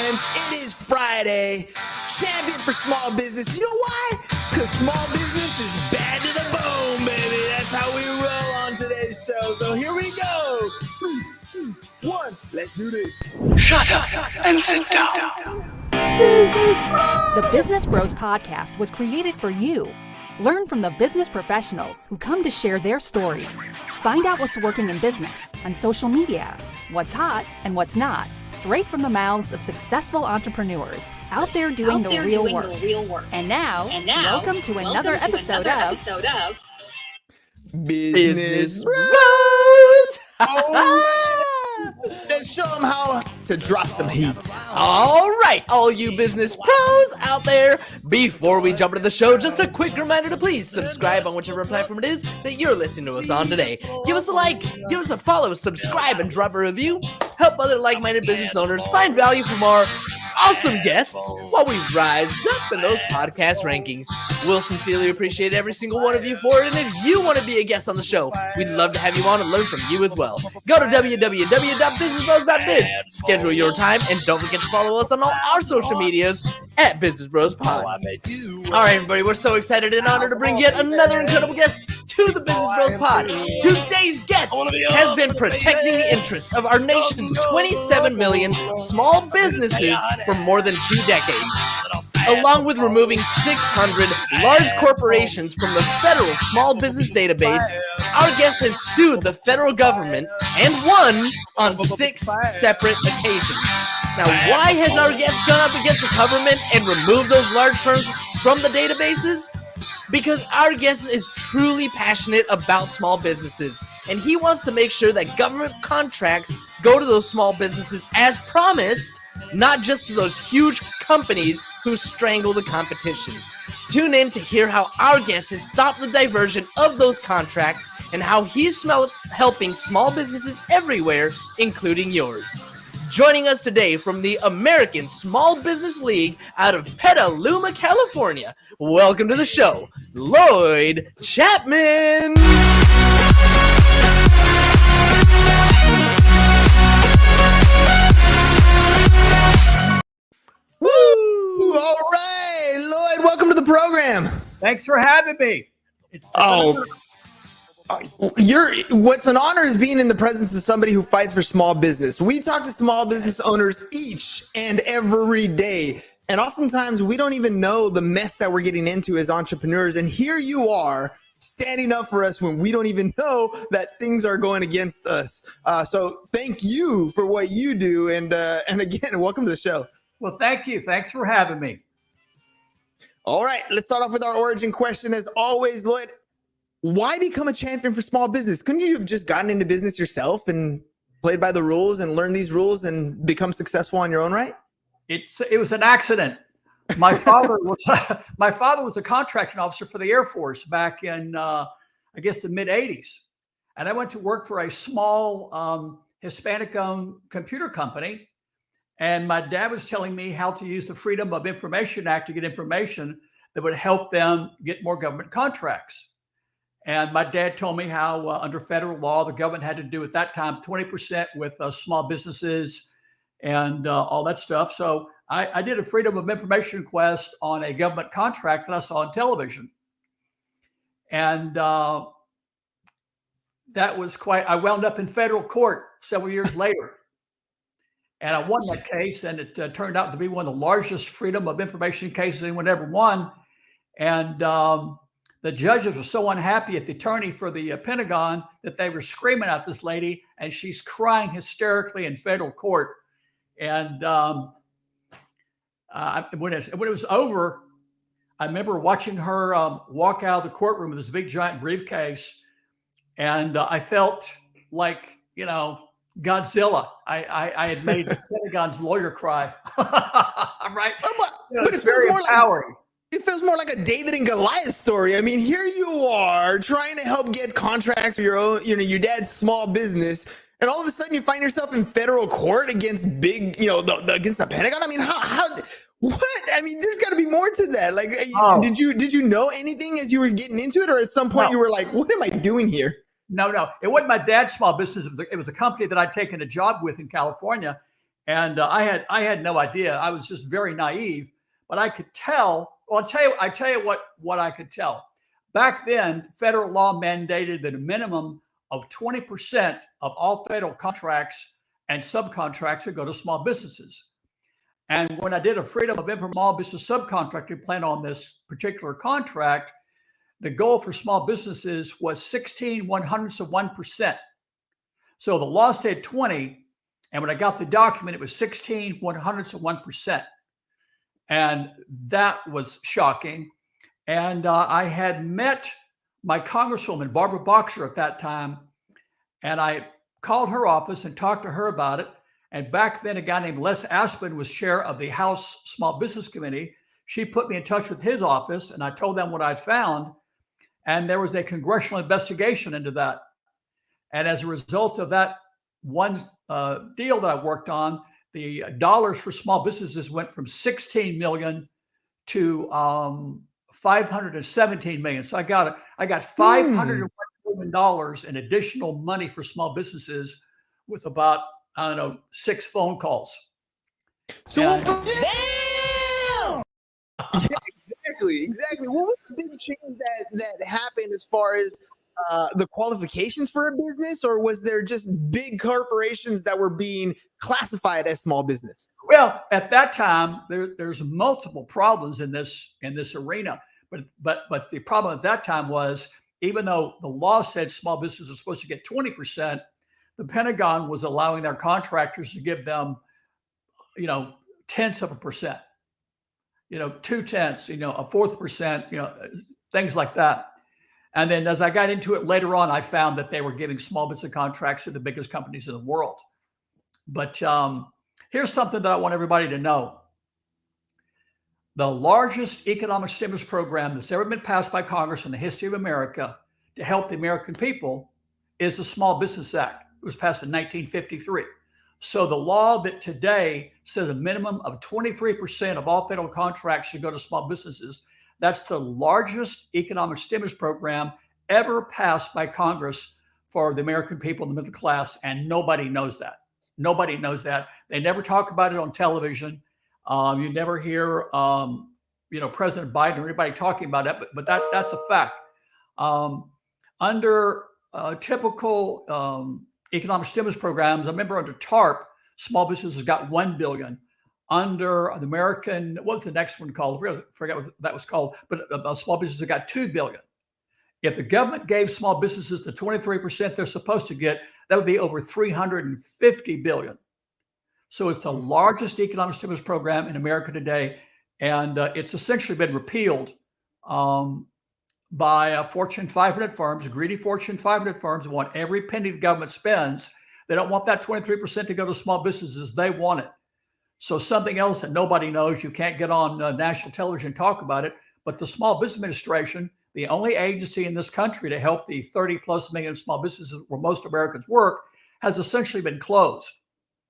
gents. It is Friday. Champion for small business. You know why? Because small business is bad to the bone, baby. That's how we roll on today's show. So here we go. 3, 2, 1. Let's do this. Shut up and sit down. The Business Bros Podcast was created for you. Learn from the business professionals who come to share their stories. Find out what's working in business, on social media, what's hot and what's not, straight from the mouths of successful entrepreneurs out there doing the real work. And now, welcome to another episode of Business Bros. Let's show them how to drop some heat. All right, all you business pros out there, before we jump into the show, just a quick reminder to please subscribe on whichever platform it is that you're listening to us on today. Give us a like, give us a follow, subscribe, and drop a review. Help other like-minded business owners find value from our awesome guests while we rise up in those podcast rankings. We'll sincerely appreciate every single one of you for it, and if you want to be a guest on the show, we'd love to have you on and learn from you as well. Go to www.businessbros.biz, schedule your time, and don't forget to follow us on all our social medias at Business Bros Pod. All right, everybody, we're so excited and honored to bring yet another incredible guest to the Business Bros Pod. Today's guest has been protecting the interests of our nation's 27 million small businesses for more than 2 decades, along with removing 600 large corporations from the federal small business database. Our guest has sued the federal government and won on 6 separate occasions. Now, why has our guest gone up against the government and removed those large firms from the databases? Because our guest is truly passionate about small businesses, and he wants to make sure that government contracts go to those small businesses as promised, not just to those huge companies who strangle the competition. Tune in to hear how our guest has stopped the diversion of those contracts and how he's helping small businesses everywhere, including yours. Joining us today from the American Small Business League out of Petaluma, California, welcome to the show, Lloyd Chapman. Woo! All right, Lloyd, welcome to the program. Thanks for having me. What's an honor is being in the presence of somebody who fights for small business. We talk to small business owners each and every day, and oftentimes we don't even know the mess that we're getting into as entrepreneurs. And here you are standing up for us when we don't even know that things are going against us. So thank you for what you do, and again, welcome to the show. Well, thank you. Thanks for having me. All right, let's start off with our origin question. As always, Lloyd, why become a champion for small business? Couldn't you have just gotten into business yourself and played by the rules and learned these rules and become successful on your own right? It was an accident. My father was a contracting officer for the Air Force back in, I guess, the mid-'80s. And I went to work for a small Hispanic-owned computer company. And my dad was telling me how to use the Freedom of Information Act to get information that would help them get more government contracts. And my dad told me how under federal law, the government had to do at that time 20% with small businesses and all that stuff. So I did a Freedom of Information request on a government contract that I saw on television. And that was I wound up in federal court several years later. And I won that case, and it turned out to be one of the largest Freedom of Information cases anyone ever won. And the judges were so unhappy at the attorney for the Pentagon that they were screaming at this lady, and she's crying hysterically in federal court. And when it was over, I remember watching her walk out of the courtroom with this big giant briefcase, and I felt like, Godzilla. I had made the Pentagon's lawyer cry. Right? But it's very empowering. It feels more like a David and Goliath story. I mean, here you are trying to help get contracts for your own, your dad's small business, and all of a sudden you find yourself in federal court against against the Pentagon. I mean, what? I mean, there's got to be more to that. Like, did you know anything as you were getting into it, or at some point you were like, what am I doing here? No. It wasn't my dad's small business. It was a company that I'd taken a job with in California. And I had no idea. I was just very naive, but I could tell. Well, I tell you what I could tell. Back then, federal law mandated that a minimum of 20% of all federal contracts and subcontracts would go to small businesses. And when I did a Freedom of Small Business Subcontracting plan on this particular contract, the goal for small businesses was 16/100%. So the law said 20, and when I got the document, it was 16/100%. And that was shocking. And I had met my Congresswoman, Barbara Boxer, at that time, and I called her office and talked to her about it. And back then, a guy named Les Aspin was chair of the House Small Business Committee. She put me in touch with his office, and I told them what I'd found. And there was a congressional investigation into that. And as a result of that one deal that I worked on, the dollars for small businesses went from 16 million to 517 million. So I got $501 million in additional money for small businesses with about, I don't know, 6 phone calls. So And- yeah, exactly. What was the big change that happened as far as the qualifications for a business, or was there just big corporations that were being classified as small business? Well, at that time, there's multiple problems in this arena. But the problem at that time was, even though the law said small businesses are supposed to get 20%, the Pentagon was allowing their contractors to give them, tenths of a percent, 2/10, a 1/4%, things like that. And then as I got into it later on, I found that they were giving small business contracts to the biggest companies in the world. But here's something that I want everybody to know. The largest economic stimulus program that's ever been passed by Congress in the history of America to help the American people is the Small Business Act. It was passed in 1953. So the law that today says a minimum of 23% of all federal contracts should go to small businesses, that's the largest economic stimulus program ever passed by Congress for the American people in the middle class, and nobody knows that. Nobody knows that. They never talk about it on television. You never hear, President Biden or anybody talking about it, but that's a fact. Under typical economic stimulus programs, I remember under TARP, small businesses got $1 billion. Under the American, what was the next one called? I forget what that was called, but small businesses got $2 billion. If the government gave small businesses the 23% they're supposed to get, that would be over $350 billion. So it's the largest economic stimulus program in America today, and it's essentially been repealed by Fortune 500 firms, greedy Fortune 500 firms who want every penny the government spends. They don't want that 23% to go to small businesses. They want it. So something else that nobody knows, you can't get on national television and talk about it, but the Small Business Administration, the only agency in this country to help the 30+ million small businesses where most Americans work, has essentially been closed.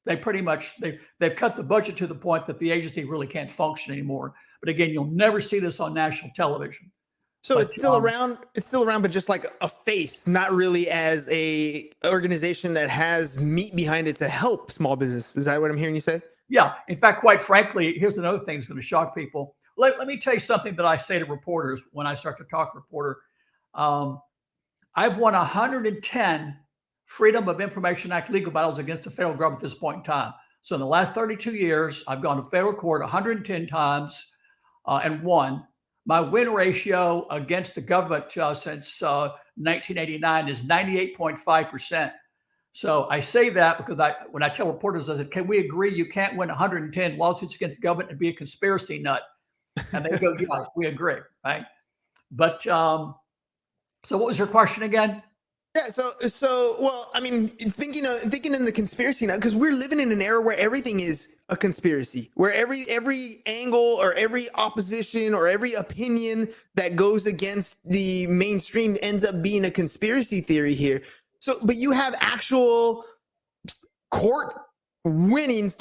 They pretty much, they've cut the budget to the point that the agency really can't function anymore. But again, you'll never see this on national television. So it's still around, but just like a face, not really as a organization that has meat behind it to help small business. Is that what I'm hearing you say? Yeah. In fact, quite frankly, here's another thing that's going to shock people. Let me tell you something that I say to reporters when I start to talk to a reporter. I've won 110 Freedom of Information Act legal battles against the federal government at this point in time. So in the last 32 years, I've gone to federal court 110 times and won. My win ratio against the government since 1989 is 98.5%. So I say that because when I tell reporters, I said, can we agree you can't win 110 lawsuits against the government and be a conspiracy nut? And they go, yeah, we agree, right? But so what was your question again? Yeah, well, I mean, thinking in the conspiracy now, because we're living in an era where everything is a conspiracy, where every angle or every opposition or every opinion that goes against the mainstream ends up being a conspiracy theory here. So, but you have actual court winnings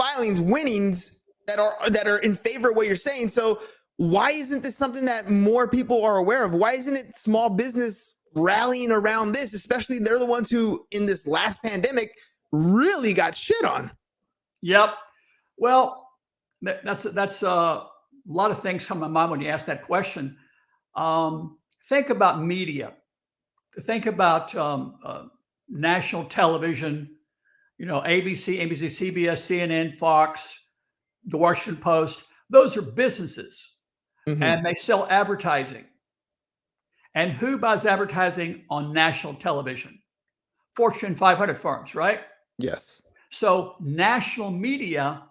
that are in favor of what you're saying. So why isn't this something that more people are aware of? Why isn't it small business rallying around this? Especially they're the ones who in this last pandemic really got shit on. Yep. Well, that's a lot of things come to my mind when you ask that question. Think about media. Think about national television. ABC, CBS, CNN, Fox, the Washington Post. Those are businesses, and they sell advertising. And who buys advertising on national television? Fortune 500 firms, right? Yes. So national media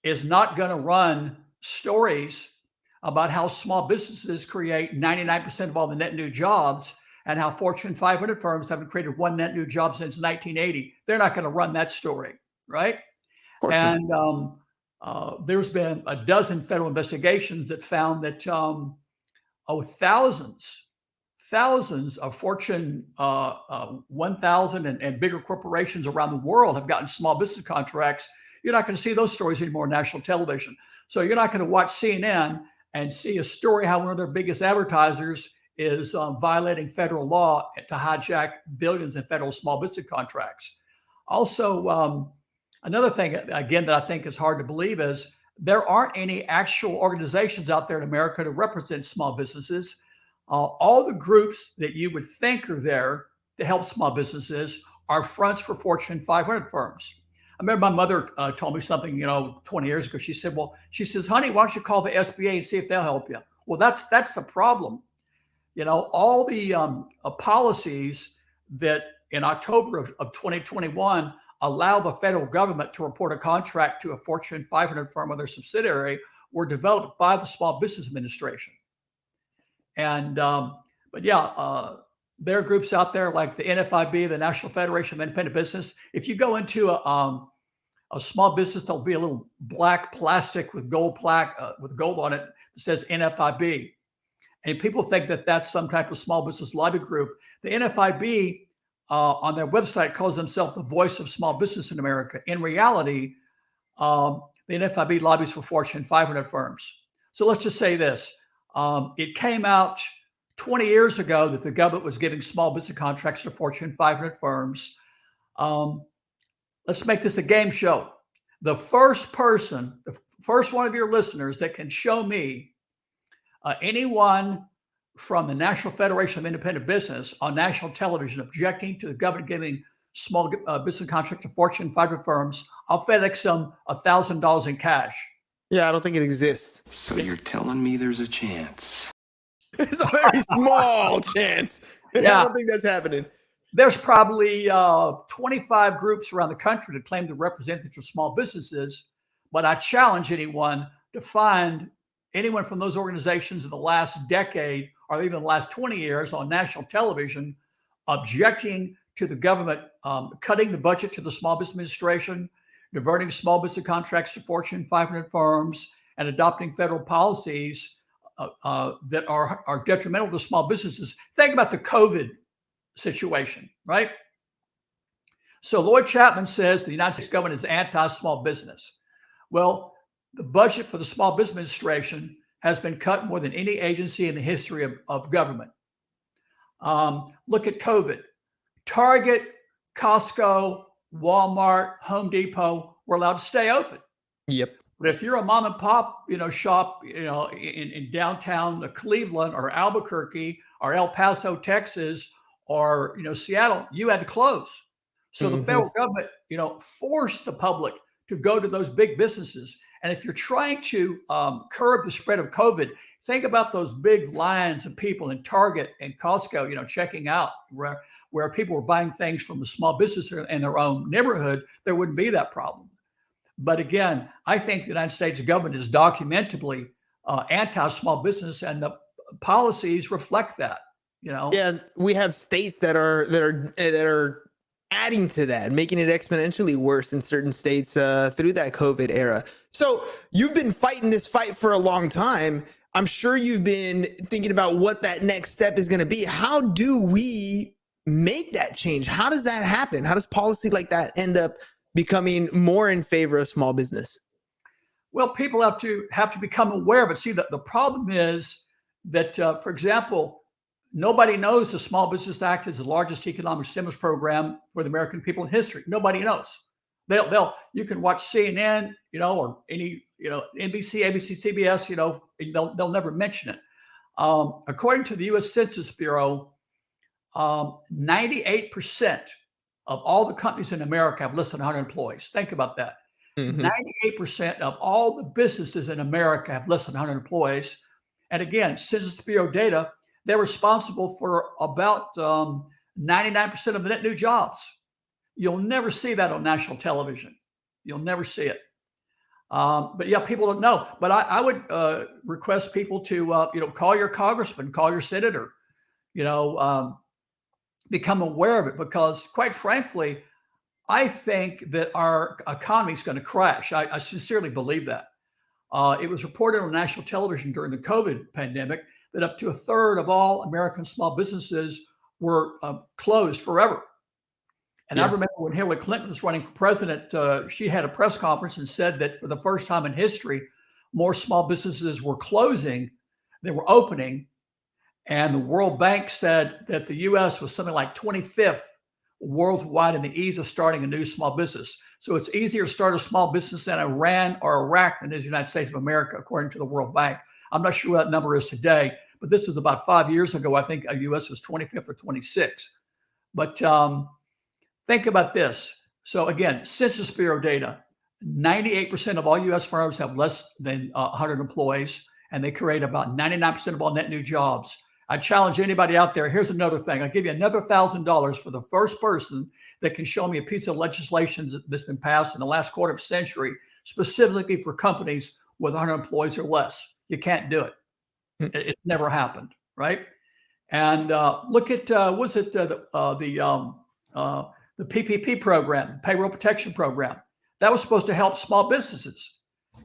is not going to run stories about how small businesses create 99% of all the net new jobs and how Fortune 500 firms haven't created one net new job since 1980. They're not going to run that story, right? Of course And there's been a dozen federal investigations that found that thousands of Fortune 1000 and bigger corporations around the world have gotten small business contracts. You're not going to see those stories anymore on national television. So you're not going to watch CNN and see a story how one of their biggest advertisers is violating federal law to hijack billions in federal small business contracts. Also, another thing, again, that I think is hard to believe is there aren't any actual organizations out there in America to represent small businesses. All the groups that you would think are there to help small businesses are fronts for Fortune 500 firms. I remember my mother told me something, 20 years ago. She says, honey, why don't you call the SBA and see if they'll help you? Well, that's the problem. All the policies that in October of 2021 allow the federal government to report a contract to a Fortune 500 firm or their subsidiary were developed by the Small Business Administration. And, there are groups out there like the NFIB, the National Federation of Independent Business. If you go into a small business, there'll be a little black plastic with gold on it that says NFIB. And people think that that's some type of small business lobby group. The NFIB on their website calls themselves the voice of small business in America. In reality, the NFIB lobbies for Fortune 500 firms. So let's just say this. It came out 20 years ago that the government was giving small business contracts to Fortune 500 firms. Let's make this a game show. The first one of your listeners that can show me anyone from the National Federation of Independent Business on national television objecting to the government giving small business contract to Fortune 500 firms, I'll FedEx them $1,000 in cash. Yeah, I don't think it exists. So you're telling me there's a chance? It's a very small chance. Yeah. I don't think that's happening. There's probably 25 groups around the country that claim to represent the small businesses, but I challenge anyone to find anyone from those organizations in the last decade or even the last 20 years on national television objecting to the government cutting the budget to the Small Business Administration, diverting small business contracts to Fortune 500 firms, and adopting federal policies that are detrimental to small businesses. Think about the COVID situation, right? So Lloyd Chapman says the United States government is anti-small business. Well, the budget for the Small Business Administration has been cut more than any agency in the history of government. Look at COVID. Target, Costco, Walmart, Home Depot were allowed to stay open. Yep. But if you're a mom and pop, shop, in downtown Cleveland or Albuquerque or El Paso, Texas, or Seattle, you had to close. So the federal government, forced the public to go to those big businesses. And if you're trying to curb the spread of COVID, think about those big lines of people in Target and Costco, checking out where people were buying things from the small business in their own neighborhood. There wouldn't be that problem. But again, I think the United States government is documentably anti-small business, and the policies reflect that. Yeah, we have states that are adding to that, making it exponentially worse in certain states through that COVID era. So you've been fighting this fight for a long time. I'm sure you've been thinking about what that next step is going to be. How do we make that change? How does that happen? How does policy like that end up becoming more in favor of small business? Well, people have to become aware. But see, the problem is that, for example, nobody knows the Small Business Act is the largest economic stimulus program for the American people in history. Nobody knows. You can watch CNN, or any, NBC, ABC, CBS, they'll never mention it. According to the U.S. Census Bureau, 98% of all the companies in America have less than 100 employees. Think about that. 98% of all the businesses in America have less than 100 employees. And again, Census Bureau data, they're responsible for about 99% of the net new jobs. You'll never see that on national television. You'll never see it. But yeah, people don't know. But I would request people to, call your congressman, call your senator, become aware of it, because quite frankly, I think that our economy is going to crash. I sincerely believe that. It was reported on national television during the COVID pandemic that up to a third of all American small businesses were closed forever. And I remember when Hillary Clinton was running for president, she had a press conference and said that for the first time in history, more small businesses were closing than were opening. And the World Bank said that the U.S. was something like 25th worldwide in the ease of starting a new small business. So it's easier to start a small business in Iran or Iraq than it is the United States of America, according to the World Bank. I'm not sure what that number is today, but this was about 5 years ago. I think the U.S. was 25th or 26th. But think about this. So again, Census Bureau data, 98% of all U.S. firms have less than 100 employees, and they create about 99% of all net new jobs. I challenge anybody out there. Here's another thing. I'll give you another $1,000 for the first person that can show me a piece of legislation that's been passed in the last quarter of a century, specifically for companies with 100 employees or less. You can't do it. It's never happened, right? And look at the PPP program, payroll protection program. That was supposed to help small businesses.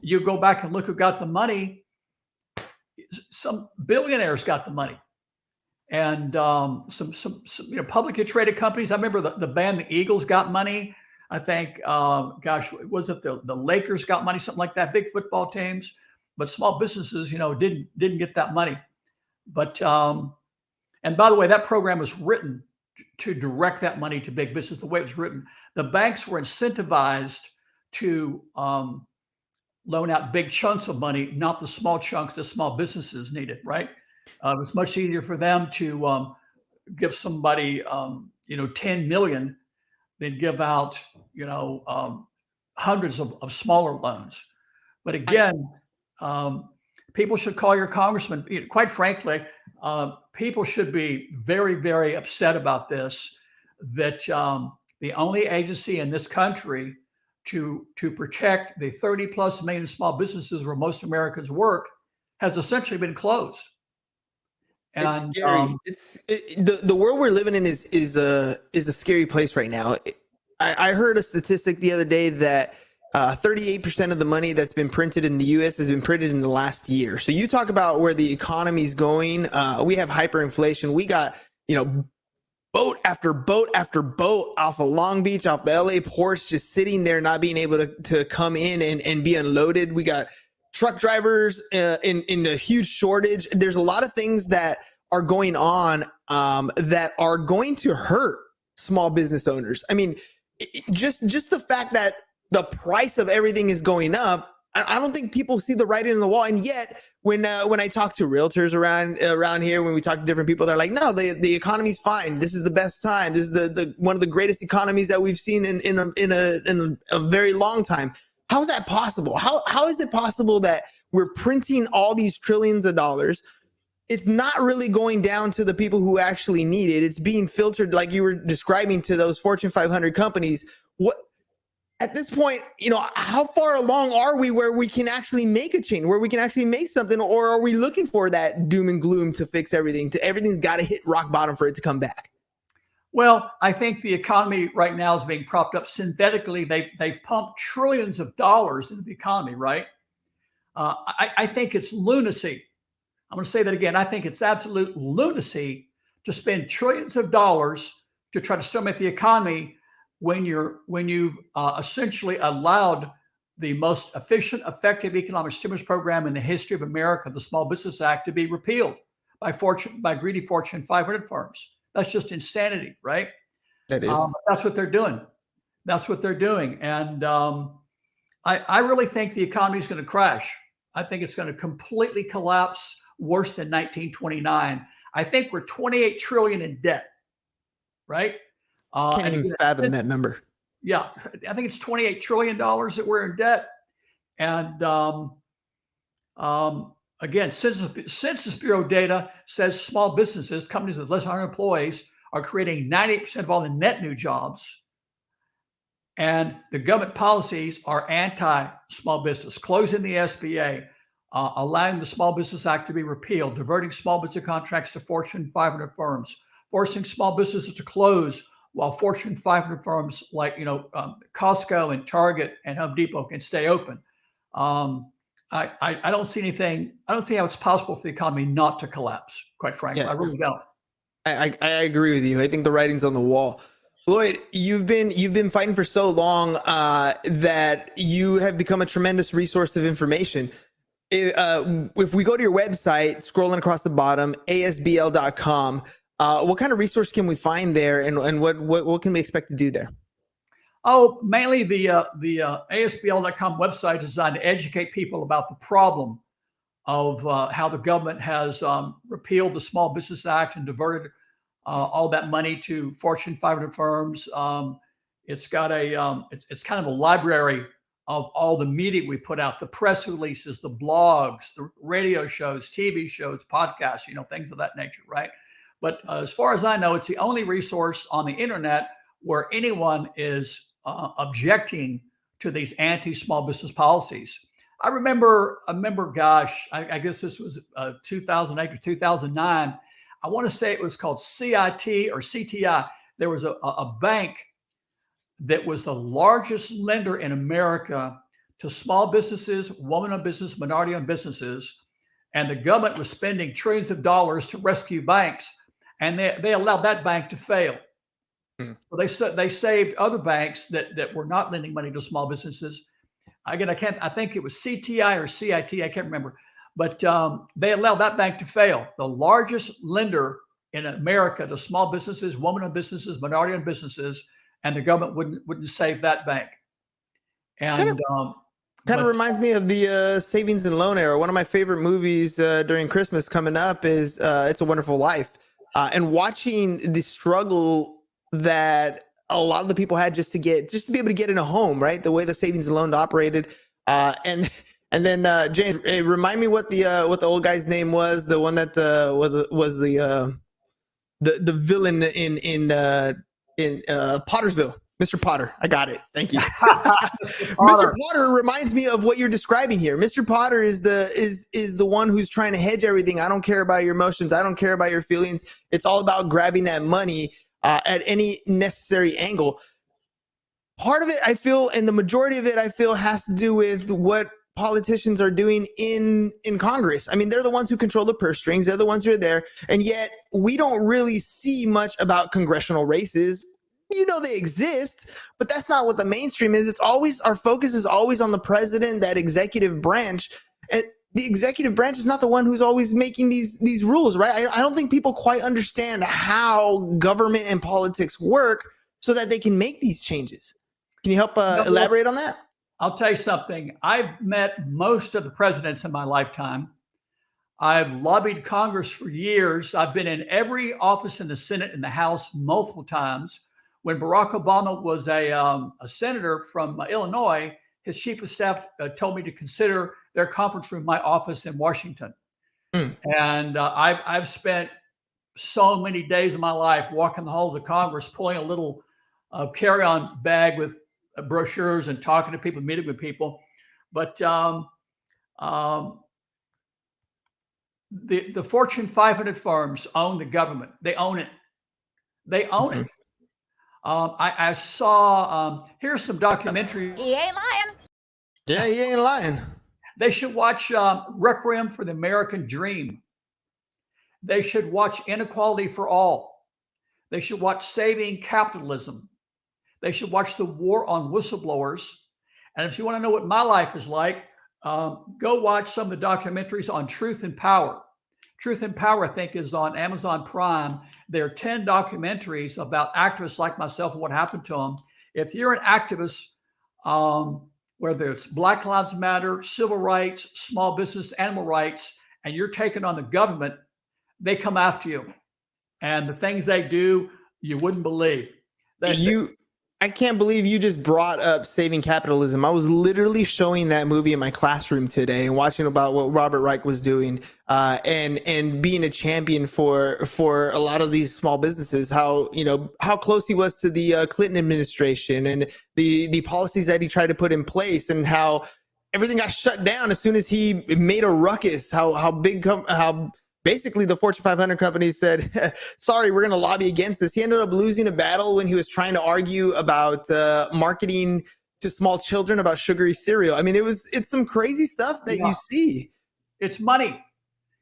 You go back and look who got the money. Some billionaires got the money. And some publicly traded companies. I remember the band, the Eagles, got money. I think, was it the Lakers got money, something like that, big football teams. But small businesses, didn't get that money. But, and by the way, that program was written to direct that money to big business. The way it was written, the banks were incentivized to loan out big chunks of money, not the small chunks that small businesses needed, right? It was much easier for them to give somebody, 10 million than give out, hundreds of smaller loans. But again, people should call your congressman. Quite frankly, people should be very, very upset about this, that the only agency in this country to protect the 30 plus million small businesses where most Americans work has essentially been closed. And it's scary. The world we're living in is a scary place right now. I heard a statistic the other day that 38% of the money that's been printed in the U.S. has been printed in the last year. So you talk about where the economy's going. We have hyperinflation. We got, boat after boat after boat off of Long Beach, off the LA ports, just sitting there, not being able to come in and be unloaded. We got truck drivers in a huge shortage. There's a lot of things that are going on that are going to hurt small business owners. I mean, just the fact that the price of everything is going up, I don't think people see the writing on the wall. And yet, when I talk to realtors around here, when we talk to different people, they're like, no, the economy's fine. This is the best time. This is the one of the greatest economies that we've seen in a very long time. How is that possible? How is it possible that we're printing all these trillions of dollars? It's not really going down to the people who actually need it. It's being filtered, like you were describing, to those Fortune 500 companies. What at this point, how far along are we where we can actually make a change, where we can actually make something, or are we looking for that doom and gloom to fix everything? Everything's got to hit rock bottom for it to come back. Well, I think the economy right now is being propped up synthetically. They've pumped trillions of dollars into the economy, right? I think it's lunacy. I'm going to say that again. I think it's absolute lunacy to spend trillions of dollars to try to stimulate the economy when you've essentially allowed the most efficient, effective economic stimulus program in the history of America, the Small Business Act, to be repealed by greedy Fortune 500 firms. That's just insanity, right? That is. That's what they're doing. That's what they're doing. And I really think the economy is going to crash. I think it's going to completely collapse, worse than 1929. I think we're 28 trillion in debt, right? Can't And even again, fathom that number. yeah, I think it's $28 trillion that we're in debt. And again, Census Bureau data says small businesses, companies with less than 100 employees, are creating 98% of all the net new jobs. And the government policies are anti-small business, closing the SBA, allowing the Small Business Act to be repealed, diverting small business contracts to Fortune 500 firms, forcing small businesses to close while Fortune 500 firms like Costco and Target and Home Depot can stay open. I don't see anything. I don't see how it's possible for the economy not to collapse. Quite frankly, I really don't. I agree with you. I think the writing's on the wall. Lloyd, you've been fighting for so long that you have become a tremendous resource of information. If we go to your website, scrolling across the bottom, asbl.com, what kind of resource can we find there, and what can we expect to do there? Oh, mainly the ASBL.com website is designed to educate people about the problem of how the government has repealed the Small Business Act and diverted all that money to Fortune 500 firms. It's got it's kind of a library of all the media we put out, the press releases, the blogs, the radio shows, TV shows, podcasts, things of that nature, right? But as far as I know, it's the only resource on the internet where anyone is objecting to these anti-small business policies. I remember, gosh, I guess this was 2008 or 2009. I want to say it was called CIT or CTI. There was a bank that was the largest lender in America to small businesses, woman-owned business, minority-owned businesses, and the government was spending trillions of dollars to rescue banks, and they allowed that bank to fail. So they saved other banks that were not lending money to small businesses. Again, I think it was CTI or CIT, I can't remember, but they allowed that bank to fail. The largest lender in America to small businesses, woman-owned businesses, minority-owned businesses, and the government wouldn't save that bank. And kind of reminds me of the savings and loan era. One of my favorite movies during Christmas coming up is It's a Wonderful Life, and watching the struggle that a lot of the people had just to be able to get in a home, right? The way the savings and loan operated, and then James, remind me what the old guy's name was, the one that was the villain in Pottersville. Mr. Potter. I got it. Thank you. Mr. Potter reminds me of what you're describing here. Mr. Potter is the one who's trying to hedge everything. I don't care about your emotions. I don't care about your feelings. It's all about grabbing that money at any necessary angle. Part of it, I feel, and the majority of it, I feel, has to do with what politicians are doing in Congress. I mean, they're the ones who control the purse strings. They're the ones who are there. And yet we don't really see much about congressional races. They exist, but that's not what the mainstream is. It's always, our focus is always on the president, that executive branch. And the executive branch is not the one who's always making these rules, right? I don't think people quite understand how government and politics work so that they can make these changes. Can you help elaborate on that? I'll tell you something. I've met most of the presidents in my lifetime. I've lobbied Congress for years. I've been in every office in the Senate and the House multiple times. When Barack Obama was a senator from Illinois, his chief of staff told me to consider their conference room my office in Washington. And I've spent so many days of my life walking the halls of Congress, pulling a little carry-on bag with brochures and talking to people, meeting with people. But the Fortune 500 firms own the government. They own it. They own it. I saw, here's some documentary. He ain't lying. Yeah, he ain't lying. They should watch Requiem for the American Dream. They should watch Inequality for All. They should watch Saving Capitalism. They should watch The War on Whistleblowers. And if you want to know what my life is like, go watch some of the documentaries on Truth and Power. Truth and Power, I think, is on Amazon Prime. There are 10 documentaries about actors like myself and what happened to them. If you're an activist, whether it's Black Lives Matter, civil rights, small business, animal rights, and you're taking on the government, they come after you. And the things they do, you wouldn't believe. I can't believe you just brought up Saving Capitalism. I was literally showing that movie in my classroom today and watching about what Robert Reich was doing, and being a champion for a lot of these small businesses. How close he was to the Clinton administration and the policies that he tried to put in place, and how everything got shut down as soon as he made a ruckus. How basically the Fortune 500 companies said, sorry, we're going to lobby against this. He ended up losing a battle when he was trying to argue about marketing to small children about sugary cereal. I mean, it's some crazy stuff that you see. It's money.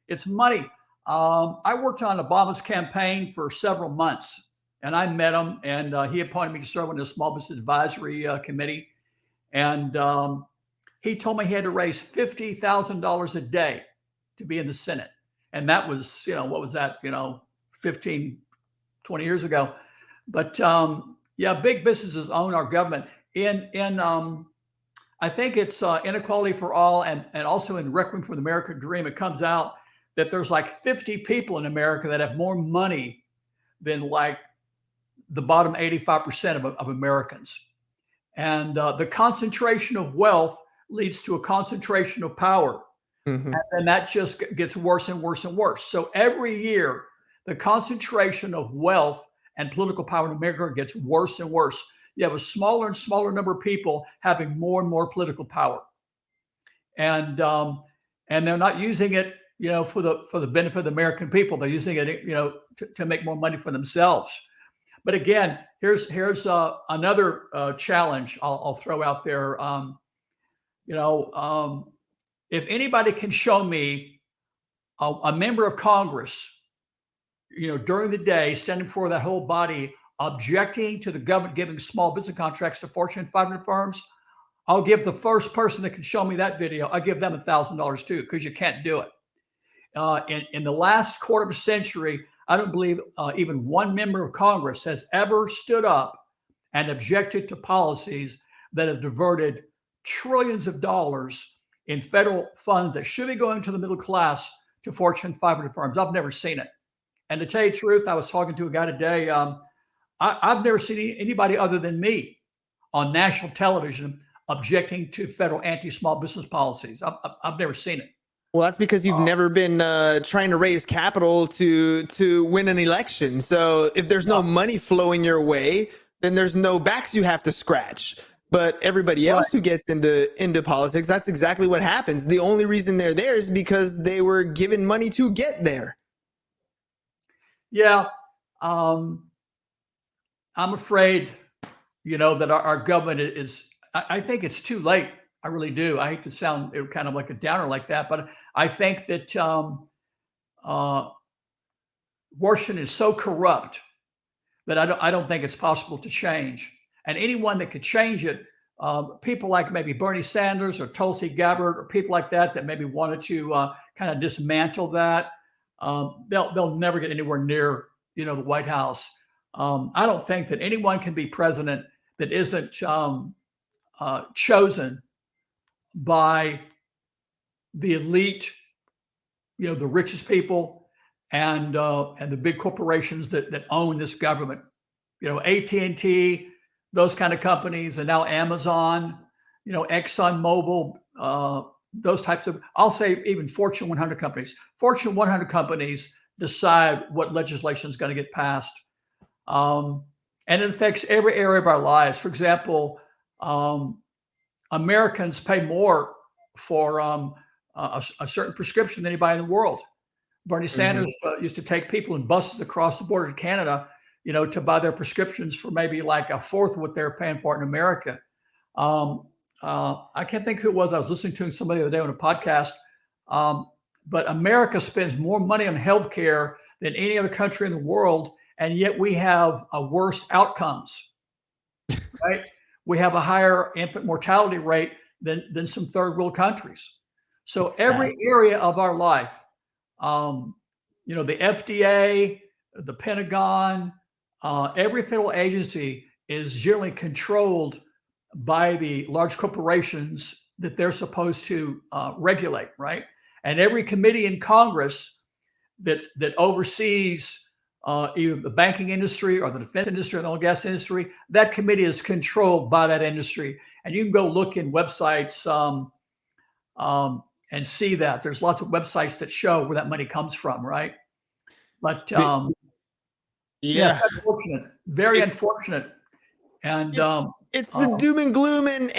It's money. I worked on Obama's campaign for several months, and I met him, and he appointed me to serve on the Small Business Advisory Committee. And he told me he had to raise $50,000 a day to be in the Senate. And that was, what was that, 15, 20 years ago. But big businesses own our government. I think it's Inequality for All, and also in Requiem for the American Dream, it comes out that there's like 50 people in America that have more money than like the bottom 85% of Americans. And the concentration of wealth leads to a concentration of power. Mm-hmm. And that just gets worse and worse and worse. So every year, the concentration of wealth and political power in America gets worse and worse. You have a smaller and smaller number of people having more and more political power, and they're not using it, for the benefit of the American people. They're using it, to make more money for themselves. But again, here's another challenge I'll throw out there. If anybody can show me a member of Congress, during the day, standing before that whole body, objecting to the government giving small business contracts to Fortune 500 firms, I'll give the first person that can show me that video, I'll give them $1,000 too, because you can't do it. In the last quarter of a century, I don't believe even one member of Congress has ever stood up and objected to policies that have diverted trillions of dollars in federal funds that should be going to the middle class to Fortune 500 firms. I've never seen it. And to tell you the truth, I was talking to a guy today. I've never seen anybody other than me on national television objecting to federal anti-small business policies. I've never seen it. Well, that's because you've never been trying to raise capital to win an election. So if there's no money flowing your way, then there's no backs you have to scratch. But everybody else who gets into politics, that's exactly what happens. The only reason they're there is because they were given money to get there. Yeah. I'm afraid, that our government is, I think it's too late. I really do. I hate to sound kind of like a downer like that, but I think that Washington is so corrupt that I don't think it's possible to change. And anyone that could change it, people like maybe Bernie Sanders or Tulsi Gabbard or people like that maybe wanted to kind of dismantle that, they'll never get anywhere near, the White House. I don't think that anyone can be president that isn't chosen by the elite, the richest people and the big corporations that own this government. AT&T, those kind of companies, and now Amazon, ExxonMobil, those types of, I'll say even Fortune 100 companies. Fortune 100 companies decide what legislation is going to get passed. And it affects every area of our lives. For example, Americans pay more for a certain prescription than anybody in the world. Bernie Sanders used to take people in buses across the border to Canada, to buy their prescriptions for maybe like a fourth of what they're paying for it in America. I can't think who it was. I was listening to somebody the other day on a podcast. But America spends more money on healthcare than any other country in the world, and yet we have worse outcomes. Right? We have a higher infant mortality rate than some third world countries. So every area of our life, the FDA, the Pentagon, every federal agency is generally controlled by the large corporations that they're supposed to regulate, right? And every committee in Congress that oversees either the banking industry or the defense industry or the oil and gas industry, that committee is controlled by that industry. And you can go look in websites and see that. There's lots of websites that show where that money comes from, right? But yeah, it's unfortunate, very unfortunate. And it's the doom and gloom, and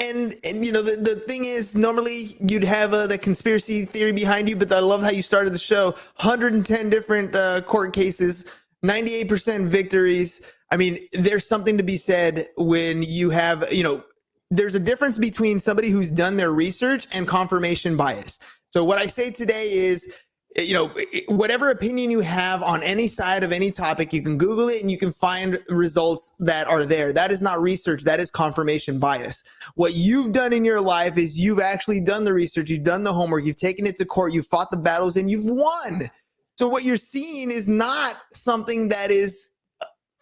you know, the thing is, normally you'd have the conspiracy theory behind you, but I love how you started the show. 110 different court cases, 98% victories. I mean, there's something to be said when you have, you know, there's a difference between somebody who's done their research and confirmation bias. So what I say today is, you know, whatever opinion you have on any side of any topic, you can Google it and you can find results that are there. That is not research. That is confirmation bias. What you've done in your life is you've actually done the research. You've done the homework. You've taken it to court. You've fought the battles and you've won. So what you're seeing is not something that is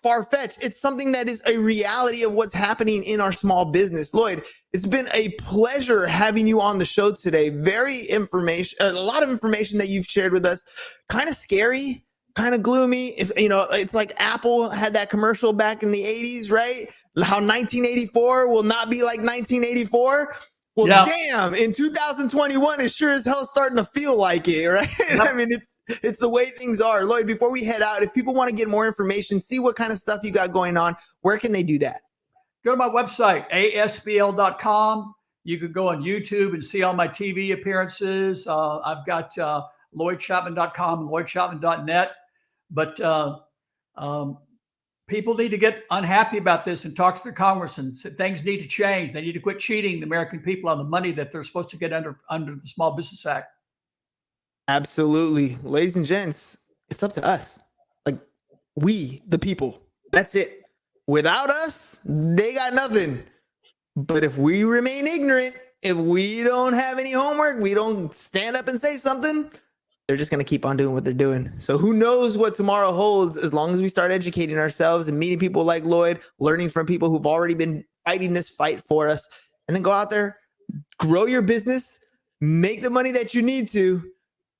far-fetched. It's something that is a reality of what's happening in our small business. Lloyd, it's been a pleasure having you on the show today. A lot of information that you've shared with us. Kind of scary, kind of gloomy. It's like Apple had that commercial back in the 80s, right? How 1984 will not be like 1984. Well, yeah. Damn, in 2021, it sure as hell starting to feel like it, right? Yep. I mean, it's the way things are. Lloyd, before we head out, if people want to get more information, see what kind of stuff you got going on, where can they do that? Go to my website, ASBL.com. You could go on YouTube and see all my TV appearances. I've got LloydChapman.com, LloydChapman.net. But people need to get unhappy about this and talk to their congressmen. Things need to change. They need to quit cheating the American people on the money that they're supposed to get under the Small Business Act. Absolutely. Ladies and gents, it's up to us. Like, we, the people. That's it. Without us, they got nothing. But if we remain ignorant, if we don't have any homework, we don't stand up and say something, they're just going to keep on doing what they're doing. So who knows what tomorrow holds, as long as we start educating ourselves and meeting people like Lloyd, learning from people who've already been fighting this fight for us, and then go out there, grow your business, make the money that you need to,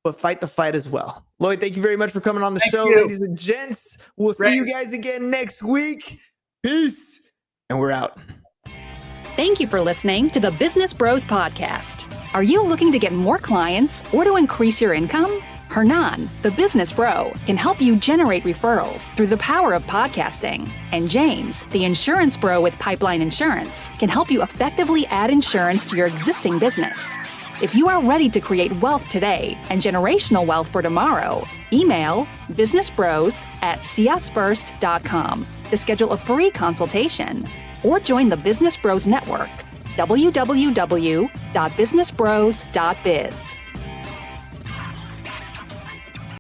but fight the fight as well. Lloyd, thank you very much for coming on the show. Ladies and gents. We'll see you guys again next week. Peace. And we're out. Thank you for listening to the Business Bros Podcast. Are you looking to get more clients or to increase your income? Hernan, the business bro, can help you generate referrals through the power of podcasting. And James, the insurance bro with Pipeline Insurance, can help you effectively add insurance to your existing business. If you are ready to create wealth today and generational wealth for tomorrow, email businessbros@seeusfirst.com to schedule a free consultation or join the Business Bros Network, www.businessbros.biz.